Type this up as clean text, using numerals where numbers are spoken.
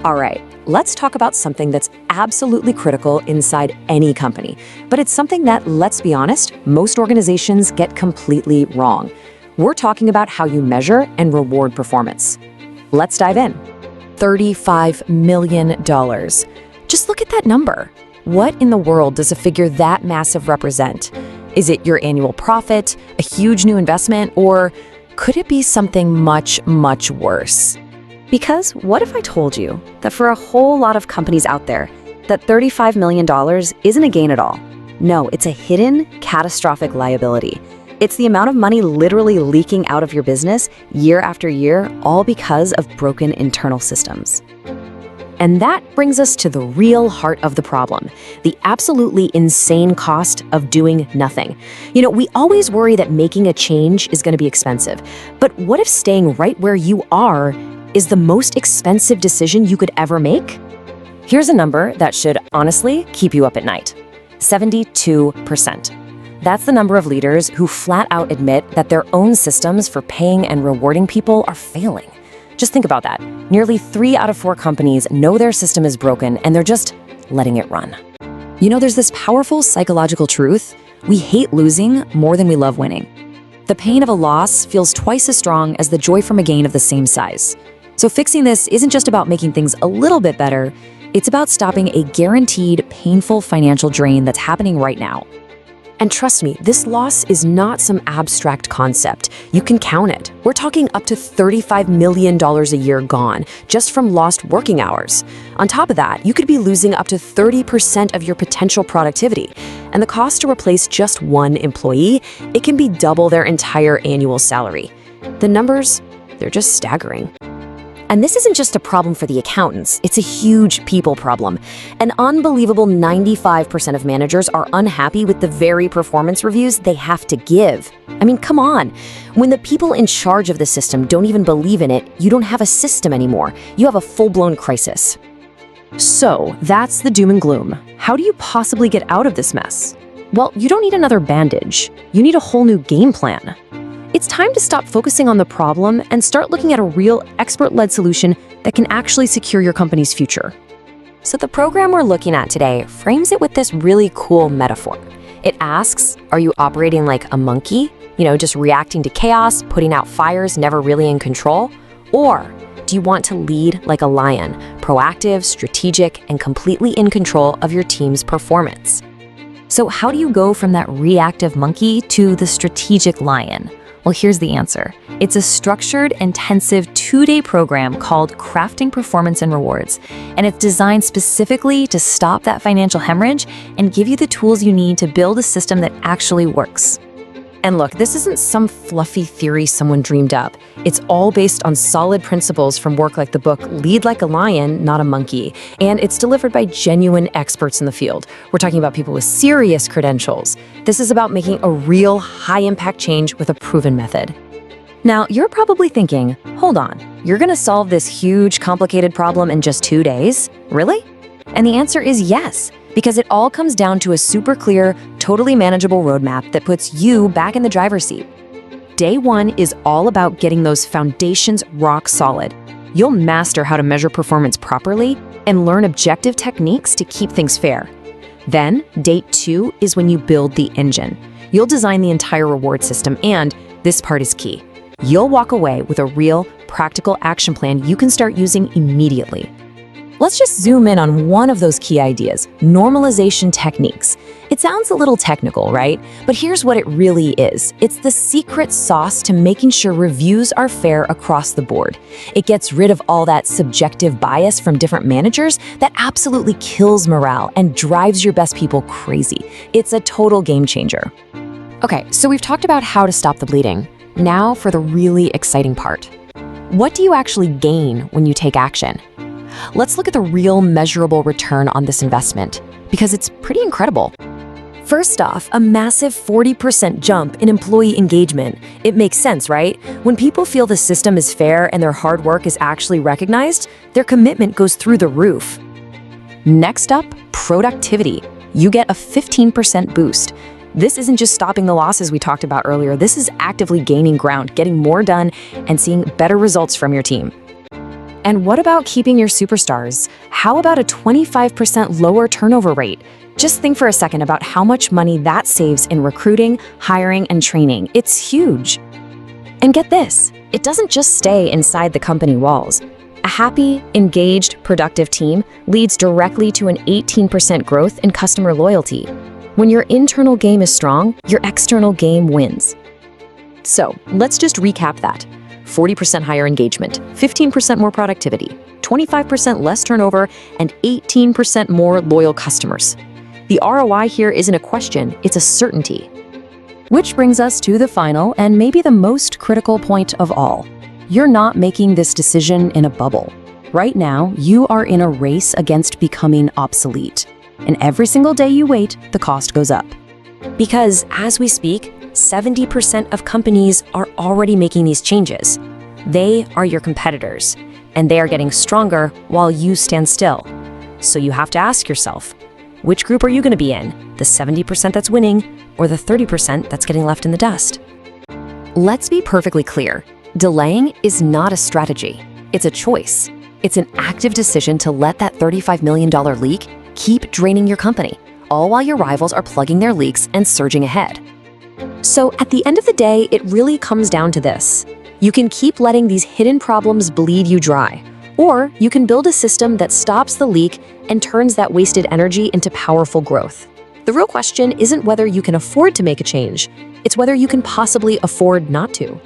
All right, let's talk about something that's absolutely critical inside any company. But it's something that, let's be honest, most organizations get completely wrong. We're talking about how you measure and reward performance. Let's dive in. $35 million. Just look at that number. What in the world does a figure that massive represent? Is it your annual profit, a huge new investment, or could it be something much, much worse? Because what if I told you that for a whole lot of companies out there, that $35 million isn't a gain at all? No, it's a hidden, catastrophic liability. It's the amount of money literally leaking out of your business year after year, all because of broken internal systems. And that brings us to the real heart of the problem, the absolutely insane cost of doing nothing. We always worry that making a change is going to be expensive. But what if staying right where you are is the most expensive decision you could ever make? Here's a number that should honestly keep you up at night. 72%. That's the number of leaders who flat out admit that their own systems for paying and rewarding people are failing. Just think about that. Nearly 3 out of 4 companies know their system is broken and they're just letting it run. There's this powerful psychological truth. We hate losing more than we love winning. The pain of a loss feels twice as strong as the joy from a gain of the same size. So fixing this isn't just about making things a little bit better, it's about stopping a guaranteed painful financial drain that's happening right now. And trust me, this loss is not some abstract concept. You can count it. We're talking up to $35 million a year gone, just from lost working hours. On top of that, you could be losing up to 30% of your potential productivity. And the cost to replace just one employee, it can be double their entire annual salary. The numbers, they're just staggering. And this isn't just a problem for the accountants, it's a huge people problem. An unbelievable 95% of managers are unhappy with the very performance reviews they have to give. I mean, come on. When the people in charge of the system don't even believe in it, you don't have a system anymore. You have a full-blown crisis. So, that's the doom and gloom. How do you possibly get out of this mess? Well, you don't need another bandage. You need a whole new game plan. It's time to stop focusing on the problem and start looking at a real expert-led solution that can actually secure your company's future. So the program we're looking at today frames it with this really cool metaphor. It asks, are you operating like a monkey? Just reacting to chaos, putting out fires, never really in control? Or do you want to lead like a lion, proactive, strategic, and completely in control of your team's performance? So how do you go from that reactive monkey to the strategic lion? Well, here's the answer. It's a structured, intensive 2-day program called Crafting Performance and Rewards, and it's designed specifically to stop that financial hemorrhage and give you the tools you need to build a system that actually works. And look, this isn't some fluffy theory someone dreamed up. It's all based on solid principles from work like the book Lead Like a Lion, Not a Monkey, and it's delivered by genuine experts in the field. We're talking about people with serious credentials. This is about making a real high-impact change with a proven method. Now, you're probably thinking, hold on, you're gonna solve this huge, complicated problem in just 2 days? Really? And the answer is yes, because it all comes down to a super clear, totally manageable roadmap that puts you back in the driver's seat. Day 1 is all about getting those foundations rock solid. You'll master how to measure performance properly and learn objective techniques to keep things fair. Then, day 2 is when you build the engine. You'll design the entire reward system, and this part is key. You'll walk away with a real, practical action plan you can start using immediately. Let's just zoom in on one of those key ideas, normalization techniques. It sounds a little technical, right? But here's what it really is. It's the secret sauce to making sure reviews are fair across the board. It gets rid of all that subjective bias from different managers that absolutely kills morale and drives your best people crazy. It's a total game changer. Okay, so we've talked about how to stop the bleeding. Now for the really exciting part. What do you actually gain when you take action? Let's look at the real measurable return on this investment, because it's pretty incredible. First off, a massive 40% jump in employee engagement. It makes sense, right? When people feel the system is fair and their hard work is actually recognized, their commitment goes through the roof. Next up, productivity. You get a 15% boost. This isn't just stopping the losses we talked about earlier. This is actively gaining ground, getting more done, and seeing better results from your team. And what about keeping your superstars? How about a 25% lower turnover rate? Just think for a second about how much money that saves in recruiting, hiring, and training. It's huge. And get this, it doesn't just stay inside the company walls. A happy, engaged, productive team leads directly to an 18% growth in customer loyalty. When your internal game is strong, your external game wins. So, let's just recap that. 40% higher engagement, 15% more productivity, 25% less turnover, and 18% more loyal customers. The ROI here isn't a question, it's a certainty. Which brings us to the final and maybe the most critical point of all. You're not making this decision in a bubble. Right now, you are in a race against becoming obsolete. And every single day you wait, the cost goes up. Because as we speak, 70% of companies are already making these changes. They are your competitors, and they are getting stronger while you stand still. So you have to ask yourself, which group are you going to be in? The 70% that's winning, or the 30% that's getting left in the dust? Let's be perfectly clear. Delaying is not a strategy. It's a choice. It's an active decision to let that $35 million leak keep draining your company, all while your rivals are plugging their leaks and surging ahead. So at the end of the day, it really comes down to this. You can keep letting these hidden problems bleed you dry, or you can build a system that stops the leak and turns that wasted energy into powerful growth. The real question isn't whether you can afford to make a change, it's whether you can possibly afford not to.